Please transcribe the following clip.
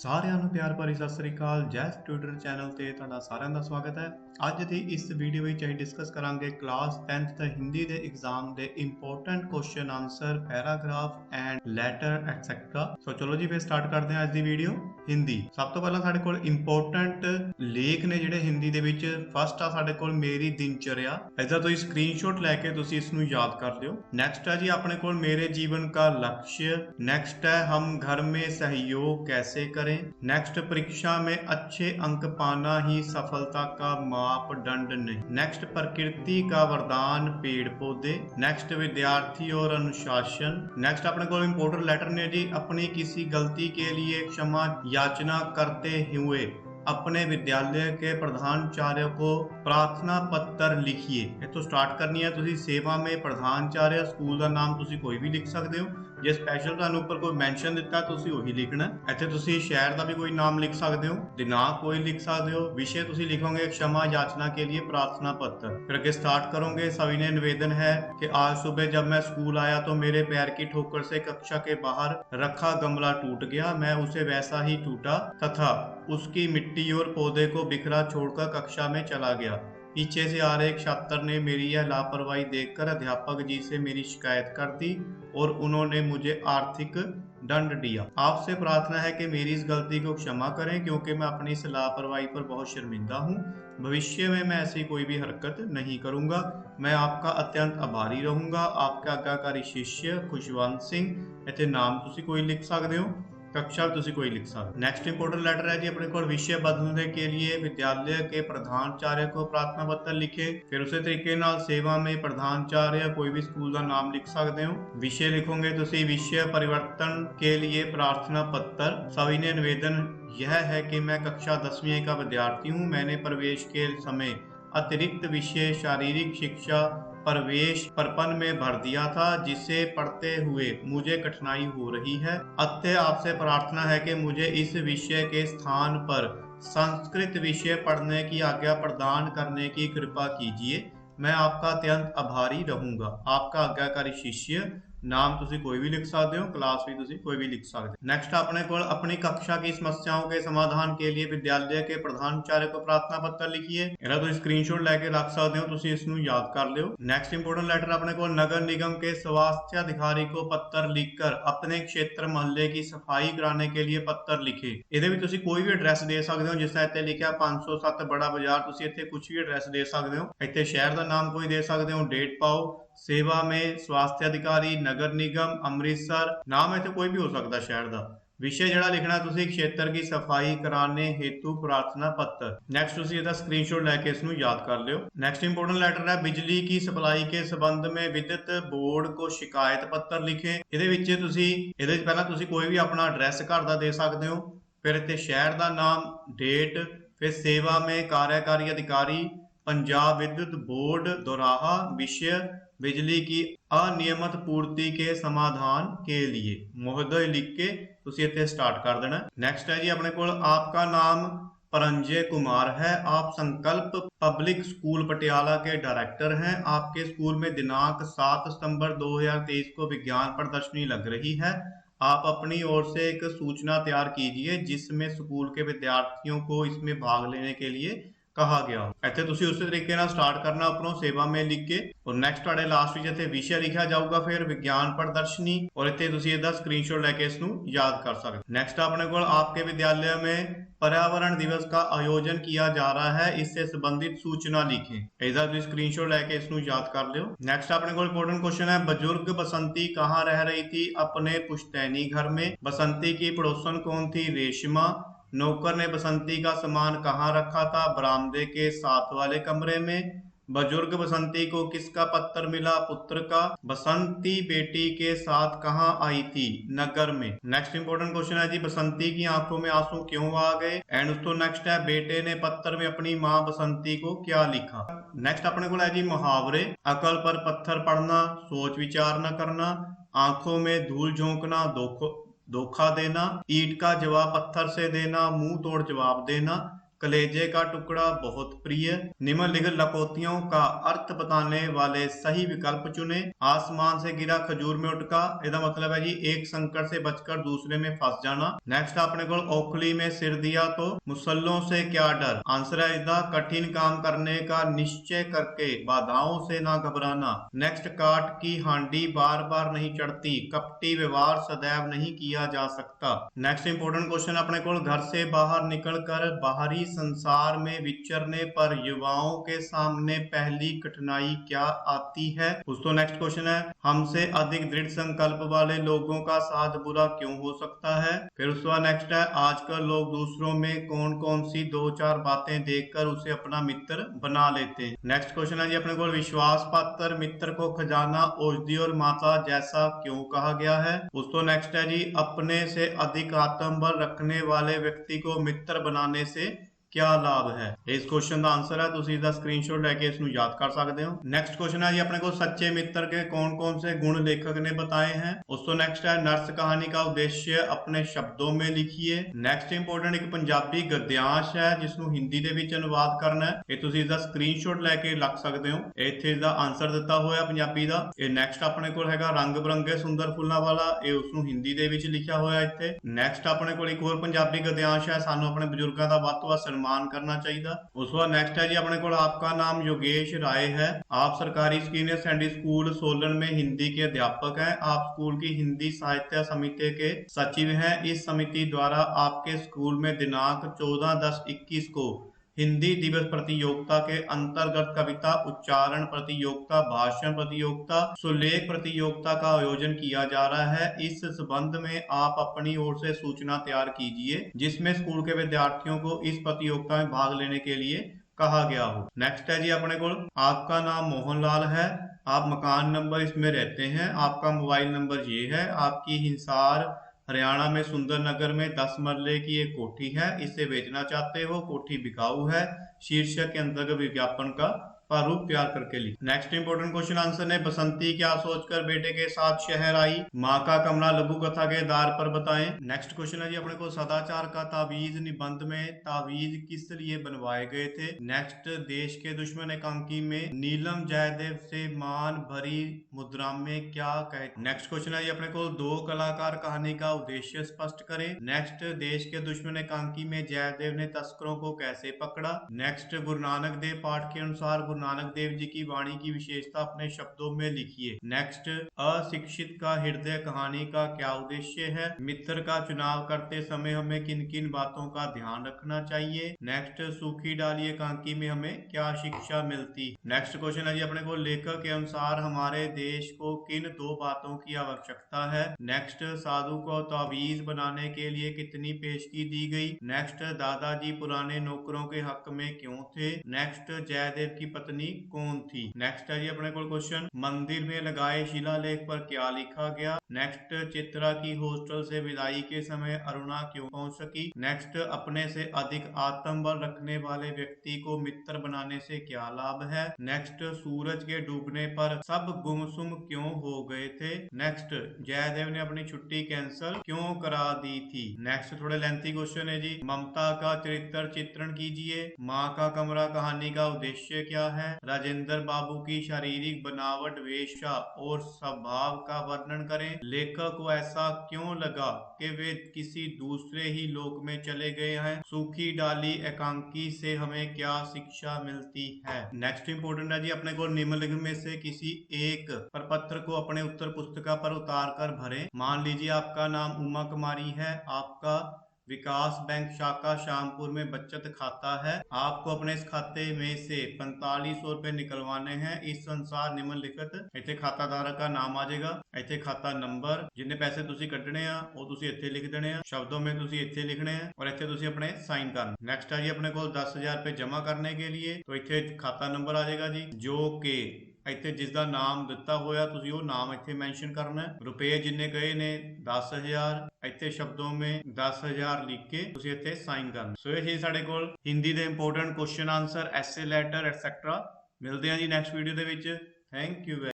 ਸਾਰਿਆਂ ਨੂੰ ਪਿਆਰ ਭਰੀ ਸਤਿ ਸ੍ਰੀ ਅਕਾਲ। ਜੈਸ ਟਿਊਟਰ ਚੈਨਲ ਤੇ ਤੁਹਾਡਾ ਸਾਰਿਆਂ ਦਾ ਸਵਾਗਤ ਹੈ। ਅੱਜ ਦੀ ਇਸ ਵੀਡੀਓ ਵਿੱਚ ਅਸੀਂ ਡਿਸਕਸ ਕਰਾਂਗੇ ਕਲਾਸ 10th ਦਾ ਹਿੰਦੀ ਦੇ ਐਗਜ਼ਾਮ ਦੇ important question answer, paragraph and letter etcetera. So ਚਲੋ ਜੀ ਫਿਰ ਸਟਾਰਟ ਕਰਦੇ ਹਾਂ ਅੱਜ ਦੀ ਵੀਡੀਓ। ਹਿੰਦੀ ਸਭ ਤੋਂ ਪਹਿਲਾਂ ਸਾਡੇ ਕੋਲ ਇੰਪੋਰਟੈਂਟ ਲੇਖ ਨੇ ਜਿਹੜੇ ਹਿੰਦੀ ਦੇ ਵਿੱਚ। ਫਸਟ ਆ ਸਾਡੇ ਕੋਲ ਮੇਰੀ ਦਿਨਚਰਿਆ। ਇਹਦਾ ਤੁਸੀਂ ਸਕਰੀਨਸ਼ਾਟ ਲੈ ਕੇ ਤੁਸੀਂ ਇਸ ਨੂੰ ਯਾਦ ਕਰ ਲਿਓ। नेक्स्ट है जी अपने को मेरे जीवन का लक्ष्य। नेक्स्ट है हम घर में सहयोग कैसे करें। नेक्स्ट परीक्षा में अच्छे अंक पाना ही सफलता का मापदंड नहीं। नेक्स्ट प्रकृति का वरदान पेड़ पौधे। नेक्स्ट विद्यार्थी और अनुशासन। नेक्स्ट अपने को इम्पोर्टेंट लेटर ने जी अपनी किसी गलती के लिए क्षमा याचना करते हुए अपने विद्यालय के प्रधानाचार्य को प्रार्थना पत्र लिखिए। इत्थों स्टार्ट करनी है तुसी सेवा में प्रधानाचार्य, स्कूल का नाम तुसी कोई भी लिख सकते हो। जे स्पैशल तुहानू उपर कोई मैंशन दिता तुसी वही लिखना। इत्थे तुसी शहर का भी कोई नाम लिख सकते हो, दिनांक कोई लिख सकते हो। विषय तुसी लिखोगे क्षमा याचना के लिए प्रार्थना पत्र। फिर अगे स्टार्ट करोगे। सविनय निवेदन है कि आज सुबह जब मैं स्कूल आया तो मेरे पैर की ठोकर से कक्षा के बाहर रखा गमला टूट गया। मैं उसे वैसा ही टूटा तथा उसकी मिट्टी और पौधे को बिखरा छोड़कर कक्षा में चला गया। पीछे से आ रहे एक छात्र ने मेरी यह लापरवाही देखकर अध्यापक जी से मेरी शिकायत कर दी और उन्होंने मुझे आर्थिक दंड दिया। आपसे प्रार्थना है कि मेरी इस गलती को क्षमा करें क्योंकि मैं अपनी इस लापरवाही पर बहुत शर्मिंदा हूँ। भविष्य में मैं ऐसी कोई भी हरकत नहीं करूँगा। मैं आपका अत्यंत आभारी रहूँगा। आपका आज्ञाकारी शिष्य खुशवंत सिंह। इत्थे नाम तुसी कोई लिख सकते हो, कक्षा तुसी कोई लिख सकते। नेक्स्ट इंपोर्टेंट लेटर है जी अपने को विषय बदलने के लिए विद्यालय के प्रधानाचार्य को प्रार्थना पत्र लिखे। फिर उसी तरीके नाल सेवा में प्रधानाचार्य कोई भी स्कूल का नाम लिख सकते हो। विषय लिखोगे तुसी विषय परिवर्तन के लिए प्रार्थना पत्र। सविनय निवेदन यह है कि मैं कक्षा 10वीं का विद्यार्थी हूँ। मैंने प्रवेश के समय अतिरिक्त विषय शारीरिक शिक्षा प्रवेश प्रपन्न में भर दिया था जिसे पढ़ते हुए मुझे कठिनाई हो रही है। अतः आपसे प्रार्थना है कि मुझे इस विषय के स्थान पर संस्कृत विषय पढ़ने की आज्ञा प्रदान करने की कृपा कीजिए। मैं आपका अत्यंत आभारी रहूंगा। आपका आज्ञाकारी शिष्य। नाम तुसी कोई भी लिख सकते हो, क्लास भी तुसी कोई भी लिख सकते हो। नेक्स्ट अपने को अपनी कक्षा की समस्याओं के समाधान के लिए विद्यालय के प्रधानाचार्य को प्रार्थना पत्र लिखिए। इहदा तुसी स्क्रीनशॉट लेके रख सकते हो, तुसी इसनू याद कर लियो। नेक्स्ट इंपोर्टेंट लेटर अपने को नगर निगम के स्वास्थ्य अधिकारी को पत्र लिखकर अपने क्षेत्र मोहल्ले की सफाई कराने के लिए पत्र लिखे। इहदे विच तुसी कोई भी एड्रैस दे सकते हो। जिस तरह इत्थे लिखिया 507 बड़ा बाजार, तुसी इत्थे कुछ भी एड्रैस दे सकते हो। इत्थे शहर का नाम कोई दे सकते हो, डेट पाओ। सेवा में स्वास्थ्य अधिकारी, नगर निगम, अमृतसर, नाम इत्थे कोई भी हो सकता शहर का। विषय जड़ा लिखना तुसी क्षेत्र की सफाई कराने हेतु प्रार्थना पत्र। नेक्स्ट तुसी इहदा स्क्रीनशॉट लेके इसनू याद कर लियो। नेक्स्ट इंपोर्टेंट लेटर है बिजली की सप्लाई के संबंध में विद्युत बोर्ड को शिकायत पत्र लिखे। इहदे विच तुसी इहदे विच पहला तुसी कोई भी अपना एड्रैस घर दा दे सकते हो। फिर इत्थे शहर का नाम, डेट, फिर सेवा में कार्यकारी अधिकारी पंजाब विद्युत बोर्ड दोराहा। विषय बिजली की अनियमित पूर्ति के समाधान के लिए महोदय लिख के तुसी इत्थे स्टार्ट कर देना। नेक्स्ट है जी अपने को आपका नाम परंजय कुमार है। आप संकल्प पब्लिक स्कूल पटियाला के डायरेक्टर हैं। आपके स्कूल में दिनांक 7 सितंबर 2023 को विज्ञान प्रदर्शनी लग रही है। आप अपनी ओर से एक सूचना तैयार कीजिए जिसमें स्कूल के विद्यार्थियों को इसमें भाग लेने के लिए कहा गया। इत्थे तुसी उस तरीके नाल स्टार्ट करना अपनों सेवा में लिख के। और नेक्स्ट तुहाडे लास्ट विच इत्थे विषय लिखा जाऊगा, फिर विज्ञान प्रदर्शनी, और इत्थे तुसी इहदा स्क्रीनशॉट लेके इसनू याद कर सकते। नेक्स्ट अपने को आपके विद्यालय में पर्यावरण दिवस का आयोजन किया जा रहा है, इससे संबंधित सूचना लिखें। इहदा तुसी स्क्रीनशॉट लेके इसनू याद कर लियो। नेक्स्ट अपने को इंपोर्टेंट क्वेश्चन है बुजुर्ग बसंती कहाँ रह रही थी। अपने पुश्तैनी घर में। बसंती की पड़ोसन कौन थी। रेशमा। नौकर ने बसंती का सामान कहाँ रखा था। बरामदे के साथ वाले कमरे में। बुजुर्ग बसंती को किसका पत्र मिला। पुत्र का। बसंती बेटी के साथ कहाँ आई थी। नगर में। नेक्स्ट इंपोर्टेंट क्वेश्चन है जी बसंती की आंखों में आंसू क्यों आ गए। एंड उस तो नेक्स्ट है बेटे ने पत्र में अपनी माँ बसंती को क्या लिखा। नेक्स्ट अपने को है जी मुहावरे। अकल पर पत्थर पड़ना, सोच विचार न करना, आंखों में धूल झोंकना, धोखा देना, ईंट का जवाब पत्थर से देना, मुंह तोड़ जवाब देना, कलेजे का टुकड़ा बहुत प्रिय। निम्नलिखित लकोतियों का अर्थ बताने वाले सही विकल्प चुने। आसमान से गिरा खजूर में उटका, ਇਹਦਾ मतलब है जी एक संकट से बचकर दूसरे में फंस जाना। नेक्स्ट अपने को ओखली में सिर दिया तो मुसल्लों से क्या डर, आंसर है इसका कठिन काम करने का निश्चय करके बाधाओं से ना घबराना। नेक्स्ट काट की हांडी बार बार नहीं चढ़ती, कपटी व्यवहार सदैव नहीं किया जा सकता। नेक्स्ट इंपोर्टेंट क्वेश्चन अपने को घर से बाहर निकलकर बाहरी संसार में विचरने पर युवाओं के सामने पहली कठिनाई क्या आती है। दोस्तों नेक्स्ट क्वेश्चन है हमसे अधिक दृढ़ संकल्प वाले लोगों का साथ बुरा क्यों हो सकता है। फिर उसके बाद नेक्स्ट है आजकल लोग दूसरों में कौन कौन सी दो चार बातें देखकर उसे अपना मित्र बना लेते हैं। नेक्स्ट क्वेश्चन है जी अपने को विश्वास पात्र मित्र को खजाना औषधि और माता जैसा क्यों कहा गया है। दोस्तों नेक्स्ट है जी अपने से अधिक आत्मबल रखने वाले व्यक्ति को मित्र बनाने से क्या लाभ है। इस क्वेश्चन का आंसर है तुम इसका स्क्रीनशॉट लेके इसको याद कर सकते हो। नेक्स्ट क्वेश्चन है जी अपने को सच्चे मित्र के कौन कौन से गुण लेखक ने बताए हैं। उसको नेक्स्ट है नर्स कहानी का उद्देश्य अपने शब्दों में लिखिए। नेक्स्ट इंपोर्टेंट एक पंजाबी गद्यांश है जिसको हिंदी ਦੇ ਵਿੱਚ अनुवाद करना है, ये ਤੁਸੀਂ इसका स्क्रीनशॉट लेके लग सकते हो। ਇੱਥੇ इसका आंसर ਦਿੱਤਾ ਹੋਇਆ ਪੰਜਾਬੀ ਦਾ। ਇਹ ਨੈਕਸਟ ਆਪਣੇ ਕੋਲ ਹੈਗਾ ਰੰਗ ਬਰੰਗੇ ਸੁੰਦਰ ਫੁੱਲਾਂ ਵਾਲਾ, ਇਹ ਉਸਨੂੰ ਹਿੰਦੀ ਦੇ ਵਿੱਚ ਲਿਖਿਆ ਹੋਇਆ ਇੱਥੇ। ਨੈਕਸਟ ਆਪਣੇ ਕੋਲ ਇੱਕ ਹੋਰ ਪੰਜਾਬੀ ਗद्यांश ਹੈ ਸਾਨੂੰ ਆਪਣੇ ਬਜ਼ੁਰਗਾਂ ਦਾ ਵੱਧ ਤੋਂ ਵੱਧ सम्मान करना चाहिए। उस बाद नेक्स्ट है जी अपने को आपका नाम योगेश राय है, आप सरकारी सीनियर सेकेंडरी स्कूल सोलन में हिंदी के अध्यापक हैं, आप स्कूल की हिंदी साहित्य समिति के सचिव हैं। इस समिति द्वारा आपके स्कूल में दिनांक 14/10/21 को हिंदी दिवस प्रतियोगिता के अंतर्गत कविता उच्चारण प्रतियोगिता, भाषण प्रतियोगिता, सुलेख प्रतियोगिता का आयोजन किया जा रहा है। इस संबंध में आप अपनी ओर से सूचना तैयार कीजिए जिसमें स्कूल के विद्यार्थियों को इस प्रतियोगिता में भाग लेने के लिए कहा गया हो। नेक्स्ट है जी अपने को आपका नाम मोहनलाल है, आप मकान नंबर इसमें रहते हैं, आपका मोबाइल नंबर ये है, आपकी हिसार हरियाणा में सुंदर नगर में 10 मरले की एक कोठी है, इसे बेचना चाहते हो, कोठी बिकाऊ है। शीर्षक के अंतर्गत विज्ञापन का प्रारूप तैयार करके लिख। नेक्स्ट इंपोर्टेंट क्वेश्चन आंसर है बसंती क्या सोचकर बेटे के साथ शहर आई, माँ का कमरा लघु कथा के आधार पर बताएं। नेक्स्ट क्वेश्चन है जी अपने को सदाचार का तावीज निबंध में तावीज किस लिए बनवाए गए थे। नेक्स्ट देश के दुश्मन एकांकी में नीलम जयदेव से मान भरी मुद्रा में क्या कहे। नेक्स्ट क्वेश्चन है जी अपने को दो कलाकार कहानी का उद्देश्य स्पष्ट करें। नेक्स्ट देश के दुश्मन एकांकी में जयदेव ने तस्करों को कैसे पकड़ा। नेक्स्ट गुरु नानक देव पाठ के अनुसार गुरु नानक देव जी की वाणी की विशेषता अपने शब्दों में लिखिए। नेक्स्ट अशिक्षित का हृदय कहानी का क्या उद्देश्य है। मित्र का चुनाव करते समय हमें किन किन बातों का ध्यान रखना चाहिए। नेक्स्ट सूखी डाली एकांकी में हमें क्या शिक्षा मिलती। नेक्स्ट क्वेश्चन है जी अपने को लेखक के अनुसार हमारे देश को किन दो बातों की आवश्यकता है। नेक्स्ट साधु को तावीज बनाने के लिए कितनी पेशगी दी गई। नेक्स्ट दादाजी पुराने नौकरों के हक में क्यों थे। नेक्स्ट जयदेव की पत्नी कौन थी। नेक्स्ट है जी अपने को क्वेश्चन मंदिर में लगाए शिलालेख पर क्या लिखा गया। नेक्स्ट चित्रा की हॉस्टल से विदाई के समय अरुणा क्यों पहुंच सकी। नेक्स्ट अपने से अधिक आत्मबल रखने वाले व्यक्ति को मित्र बनाने से क्या लाभ है। नेक्स्ट सूरज के डूबने पर सब गुमसुम क्यों हो गए थे। नेक्स्ट जयदेव ने अपनी छुट्टी कैंसिल क्यों करा दी थी। नेक्स्ट थोड़े लेंथी क्वेश्चन है जी ममता का चरित्र चित्रण कीजिए। माँ का कमरा कहानी का उद्देश्य क्या है। राजेंद्र बाबू की शारीरिक बनावट वेशा और स्वभाव का वर्णन करें। लेखक को ऐसा क्यों लगा कि वे किसी दूसरे ही लोक में चले गए हैं। सूखी डाली एकांकी से हमें क्या शिक्षा मिलती है। नेक्स्ट इंपोर्टेंट है जी अपने को निम्नलिखित में से किसी एक प्रपत्र को अपने उत्तर पुस्तिका पर उतार कर भरें। मान लीजिए आपका नाम उमा कुमारी है, आपका विकास बैंक शाखा शामपुर में बचत खाता है, आपको अपने इस खाते में से 4500 रुपए निकलवाने हैं। इस अनुसार निम्नलिखित इतने खाता धारक का नाम आ जाएगा, इतने खाता नंबर, जिन्हें पैसे तुसी कटने हैं वो तुसी इतने लिख देने हैं, शब्दों में तुसी इतने लिखने हैं और इतने तुसी अपने साइन करना। नेक्स्ट है जी अपने को 10,000 रुपए जमा करने के लिए, तो इतने खाता नंबर आ जाएगा जी, जो के ਇੱਥੇ ਜਿਸ ਦਾ ਨਾਮ ਦਿੱਤਾ ਹੋਇਆ ਤੁਸੀਂ ਉਹ ਨਾਮ ਇੱਥੇ ਮੈਂਸ਼ਨ ਕਰਨਾ ਹੈ। ਰੁਪਏ ਜਿੰਨੇ ਗਏ ਨੇ 10,000, ਇੱਥੇ ਸ਼ਬਦੋਂ में 10,000 ਲਿਖ ਕੇ ਤੁਸੀਂ ਇੱਥੇ ਸਾਈਨ ਕਰਨਾ। ਸੋ ਇਹ ਸੀ ਸਾਡੇ ਕੋਲ ਹਿੰਦੀ ਦੇ ਇੰਪੋਰਟੈਂਟ ਕੁਐਸਚਨ ਆਨਸਰ, ਐਸੇ ਲੈਟਰ ਐਟਸੈਟਰਾ। ਮਿਲਦੇ ਹਾਂ ਜੀ ਨੈਕਸਟ ਵੀਡੀਓ ਦੇ ਵਿੱਚ। Thank you.